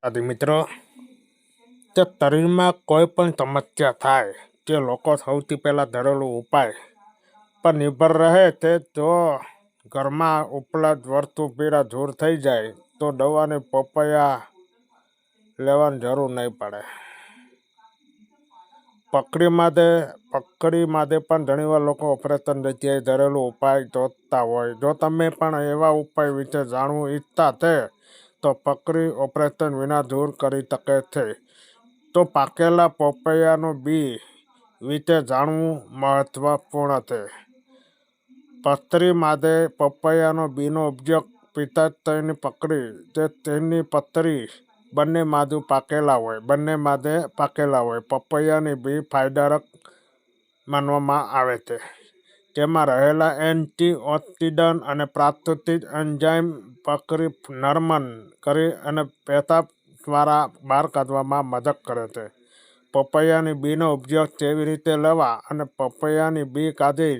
આદિ મિત્રો, તે શરીરમાં કોઈ પણ સમસ્યા થાય તે લોકો સૌથી પહેલાં ધરેલું ઉપાય પર નિર્ભર રહે તે જો ઘરમાં ઉપલબ્ધ વસ્તુ પીડા દૂર થઈ જાય તો દવાની પપૈયા લેવાની જરૂર નહીં પડે. પકડી માટે પણ ઘણીવાર લોકો ઓપરેશન જગ્યાએ ઘરેલું ઉપાય શોધતા હોય. જો તમે પણ એવા ઉપાય વિશે જાણવું ઈચ્છતા છે તો પકડી ઓપરેશન વિના દૂર કરી શકે છે. તો પાકેલા પપૈયાનું બી વિશે જાણવું મહત્વપૂર્ણ છે. પથરી માટે પપૈયાનો બીનો ઉપયોગ પિત્તાશયની પકડી જે તેની પથરી બંને બાજુ પાકેલા હોય. પપૈયાની બી ફાયદાકારક માનવામાં આવે છે. તેમાં રહેલા એન્ટીઓક્સિડન્ટ અને પ્રાકૃતિક એન્ઝાઇમ પકડી નરમ કરી અને પેશાબ દ્વારા બહાર કાઢવામાં મદદ કરે છે. પપૈયાની બીનો ઉપયોગ કેવી રીતે લેવા અને પપૈયાની બી કાઢી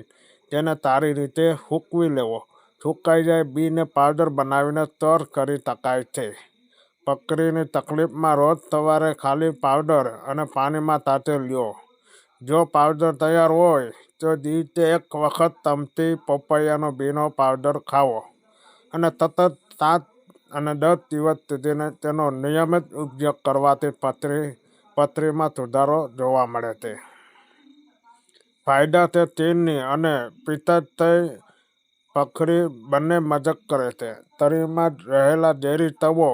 તેને સારી રીતે સૂકવી લેવો. સુકાઈ જાય બીને પાવડર બનાવીને સ્ટોર કરી શકાય છે. પકડીની તકલીફમાં રોજ સવારે ખાલી પાવડર અને પાણીમાં સાથે લ્યો. જો પાવડર તૈયાર હોય તો દિવસે એક વખત ચમચી પપૈયાનો બીનો પાવડર ખાવો અને સતત 7 અને 10 દિવસ સુધી તેનો નિયમિત ઉપયોગ કરવાથી પથરીમાં સુધારો જોવા મળે છે. ફાયદા છે કિડની અને પિત્તાશય પકડી બંને મદદ કરે છે. શરીરમાં રહેલા ઝેરી તત્વો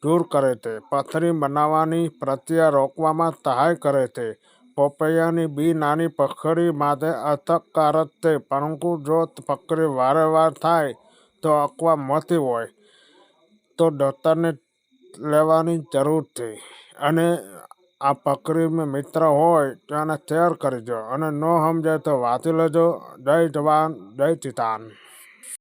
દૂર કરે છે. પથરી બનવાની પ્રક્રિયા રોકવામાં સહાય કરે છે. પપૈયાની બી નાની પકડી માટે અસરકારક છે, પરંતુ જો પકડી વારંવાર થાય તો અથવા મોટી હોય તો ડૉક્ટરની લેવાની જરૂર છે. અને આ પકડી મિત્ર હોય તેને શેર કરજો અને ન સમજાય તો વાંચી લેજો. જય જવાન, જય કિસાન.